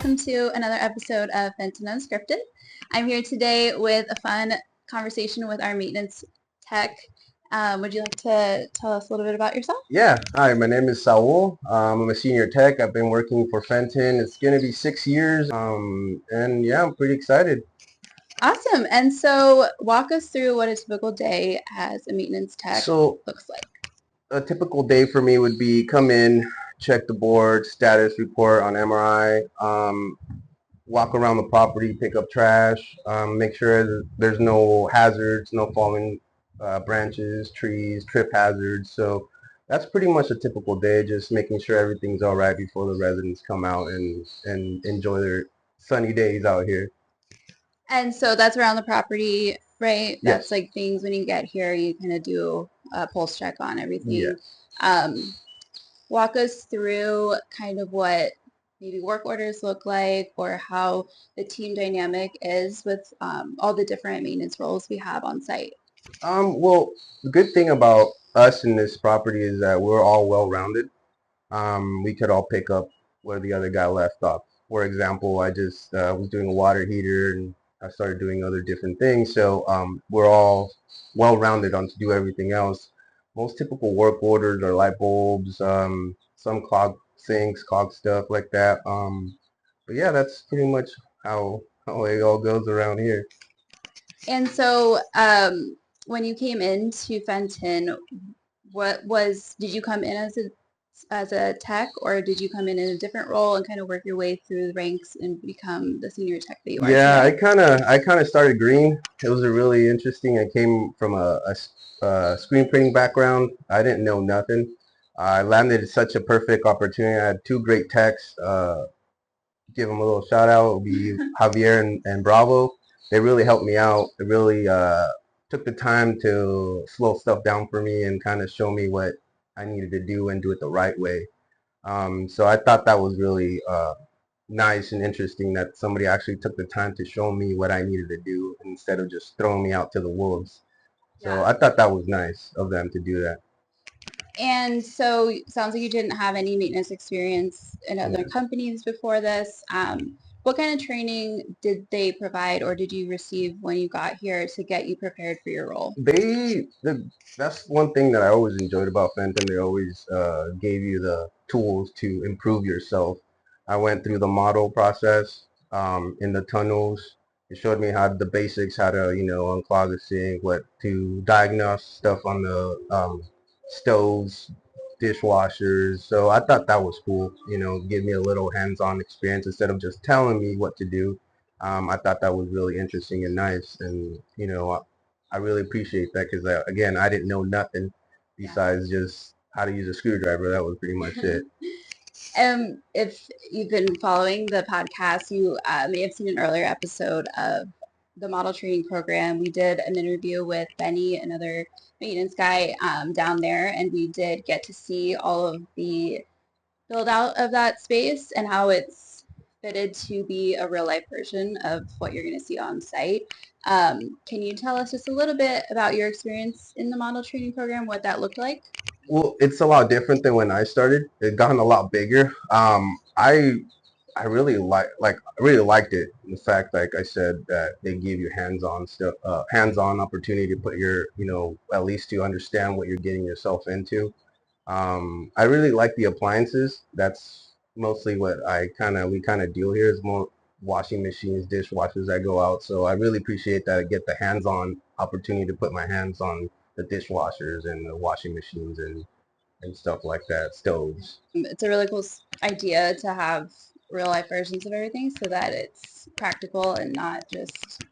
welcome to another episode of Fenton Unscripted. I'm here today with a fun conversation with our maintenance tech. Would you like to tell us a little bit about yourself? Yeah, hi, my name is Saul. I'm a senior tech. I've been working for Fenton. It's going to be 6 years. And yeah, I'm pretty excited. Awesome. And so walk us through what a typical day as a maintenance tech looks like. A typical day for me would be come in, check the board, status report on MRI, walk around the property, pick up trash, make sure there's no hazards, no falling branches, trees, trip hazards. So that's pretty much a typical day, just making sure everything's all right before the residents come out and enjoy their sunny days out here. And so that's around the property, right? Yes. That's like things when you get here, you kind of do a pulse check on everything. Yes. Walk us through kind of what maybe work orders look like or how the team dynamic is with all the different maintenance roles we have on site. Well, the good thing about us in this property is that we're all well-rounded. We could all pick up where the other guy left off. For example, I just was doing a water heater and I started doing other different things. So we're all well-rounded on to do everything else. Most typical work orders are light bulbs, some clog sinks, clog stuff like that. But yeah, that's pretty much how it all goes around here. And so when you came into Fenton, did you come in as a tech, or did you come in a different role and kind of work your way through the ranks and become the senior tech that you are Yeah, today? I kind of started green. It was a really interesting. I came from a screen printing background. I didn't know nothing. I landed such a perfect opportunity. I had two great techs. Give them a little shout out. It would be Javier and Bravo. They really helped me out. They really took the time to slow stuff down for me and kind of show me what I needed to do and do it the right way. So I thought that was really nice and interesting that somebody actually took the time to show me what I needed to do instead of just throwing me out to the wolves. So yeah. I thought that was nice of them to do that. And so sounds like you didn't have any maintenance experience in other companies before this. What kind of training did they provide or did you receive when you got here to get you prepared for your role? That's one thing that I always enjoyed about Fenton. They always gave you the tools to improve yourself. I went through the model process in the tunnels. It showed me how the basics, how to, unclog the sink, what to diagnose stuff on the stoves, dishwashers. So I thought that was cool, give me a little hands-on experience instead of just telling me what to do. I thought that was really interesting and nice. And, I really appreciate that because, again, I didn't know nothing besides just how to use a screwdriver. That was pretty much it. If you've been following the podcast, you may have seen an earlier episode of the model training program. We did an interview with Benny, another maintenance guy down there, and we did get to see all of the build out of that space and how it's fitted to be a real life version of what you're going to see on site. Can you tell us just a little bit about your experience in the model training program, what that looked like? Well, it's a lot different than when I started. It's gotten a lot bigger. I really really liked it. The fact, like I said, that they give you hands-on stuff, hands-on opportunity to put your, at least to understand what you're getting yourself into. I really like the appliances. That's mostly what we kind of deal here is more washing machines, dishwashers that go out. So I really appreciate that I get the hands-on opportunity to put my hands on the dishwashers and the washing machines and stuff like that, stoves. It's a really cool idea to have real life versions of everything so that it's practical and not just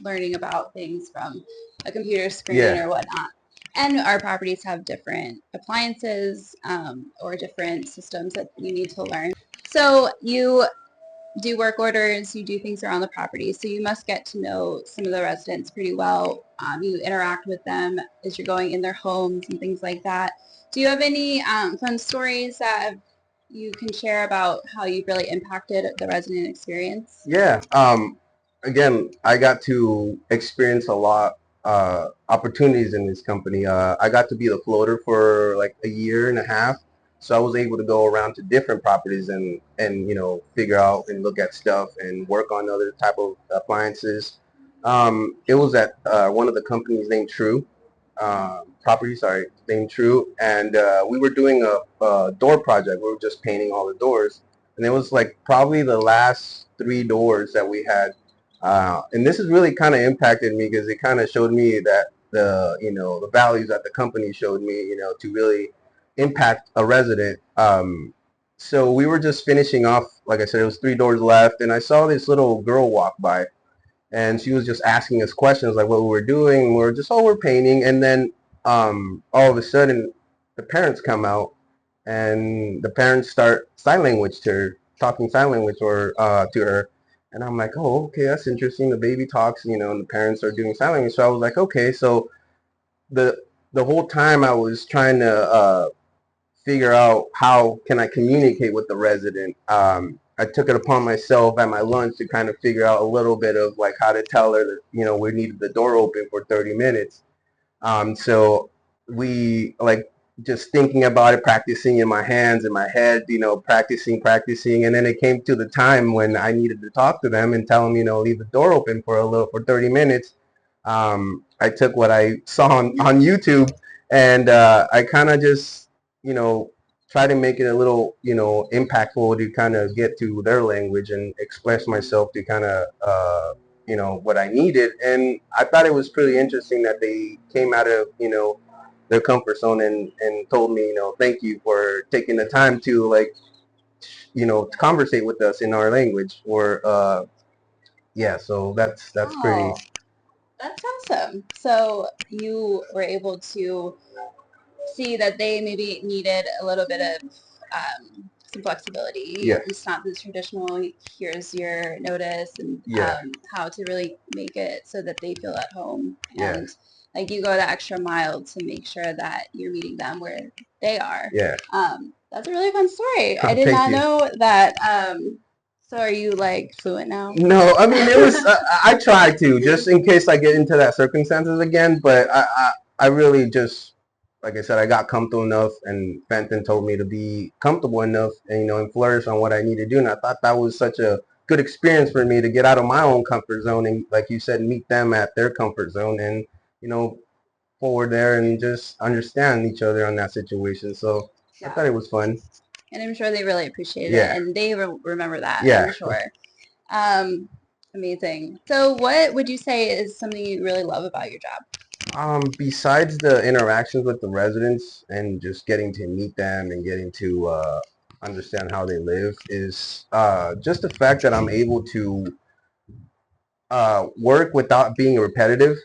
learning about things from a computer screen or whatnot. And our properties have different appliances or different systems that you need to learn. So you do work orders, you do things around the property, so you must get to know some of the residents pretty well. You interact with them as you're going in their homes and things like that. Do you have any fun stories that you can share about how you've really impacted the resident experience? Yeah. Again, I got to experience a lot opportunities in this company. I got to be the floater for like a year and a half. So I was able to go around to different properties and figure out and look at stuff and work on other type of appliances. It was at one of the companies named True property, sorry, named True, and we were doing a door project. We were just painting all the doors, and it was like probably the last 3 doors that we had. And this has really kind of impacted me because it kind of showed me that the values that the company showed me, to really impact a resident. So we were just finishing off, like I said, it was 3 doors left, and I saw this little girl walk by, and she was just asking us questions like what we were doing. We are just, oh, we're painting, and then all of a sudden the parents come out, and the parents start sign language to her, talking sign language or to her, and I'm like, oh, okay, that's interesting. The baby talks, and the parents are doing sign language. So I was like, okay, so the the whole time I was trying to figure out how can I communicate with the resident. I took it upon myself at my lunch to kind of figure out a little bit of like how to tell her that we needed the door open for 30 minutes. So we like just thinking about it, practicing in my hands, in my head, practicing, and then it came to the time when I needed to talk to them and tell them, leave the door open for 30 minutes. I took what I saw on YouTube, and I kind of just, you know, try to make it a little, impactful to kind of get to their language and express myself to kind of, what I needed. And I thought it was pretty interesting that they came out of, their comfort zone and told me, thank you for taking the time to like, conversate with us in our language. Or, yeah, so that's pretty. Oh, that's awesome. So you were able to see that they maybe needed a little bit of some flexibility. Yes. It's not the traditional, here's your notice, and Yeah. how to really make it so that they feel at home. Yeah. And like you go the extra mile to make sure that you're meeting them where they are. Yeah. That's a really fun story. I Oh, did thank not you. know that. So are you like fluent now? No, I mean it was. I tried to just in case I get into that circumstances again, but I really just like I said, I got comfortable enough, and Fenton told me to be comfortable enough, and and flourish on what I need to do, and I thought that was such a good experience for me to get out of my own comfort zone and, like you said, meet them at their comfort zone, and forward there and just understand each other on that situation. So I thought it was fun. And I'm sure they really appreciated it, Yeah. and they remember that, Yeah. I'm sure. Amazing. So what would you say is something you really love about your job? Besides the interactions with the residents and just getting to meet them and getting to understand how they live is just the fact that I'm able to work without being repetitive.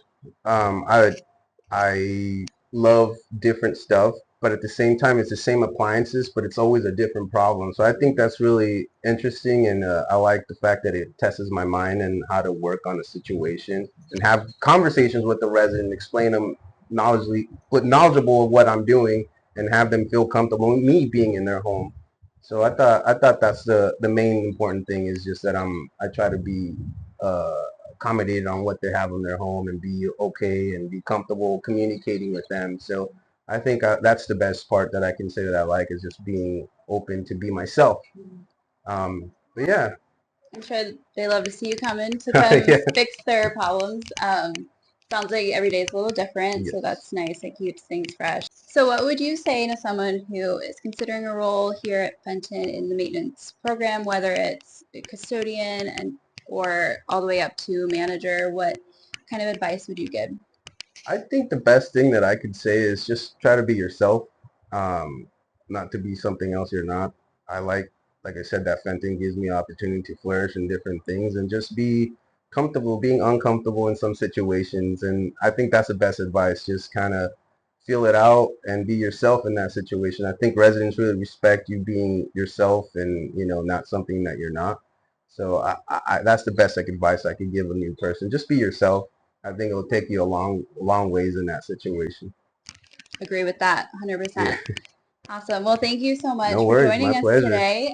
I love different stuff, but at the same time, it's the same appliances, but it's always a different problem. So I think that's really interesting, and I like the fact that it tests my mind and how to work on a situation and have conversations with the resident, explain them knowledgeable of what I'm doing, and have them feel comfortable with me being in their home. So I thought that's the main important thing is just that I try to be accommodated on what they have in their home and be okay and be comfortable communicating with them. So I think that's the best part that I can say that I like is just being open to be myself. But yeah. I'm sure they love to see you come in to come Yeah. fix their problems. Sounds like every day is a little different, so Yes. that's nice. It keeps things fresh. So what would you say to someone who is considering a role here at Fenton in the maintenance program, whether it's a custodian or all the way up to manager? What kind of advice would you give? I think the best thing that I could say is just try to be yourself, not to be something else you're not. I like I said, that Fenton gives me opportunity to flourish in different things and just be comfortable, being uncomfortable in some situations. And I think that's the best advice. Just kind of feel it out and be yourself in that situation. I think residents really respect you being yourself and, not something that you're not. So that's the best advice I could give a new person. Just be yourself. I think it'll take you a long ways in that situation. Agree with that, 100%. Yeah. Awesome. Well, thank you so much No for worries. My joining us pleasure. today.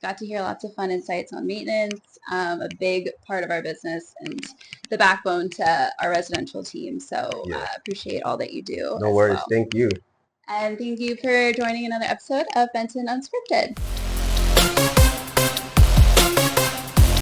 Got to hear lots of fun insights on maintenance, a big part of our business and the backbone to our residential team. So Yeah. appreciate all that you do No as worries. well. Thank you. And thank you for joining another episode of Fenton Unscripted.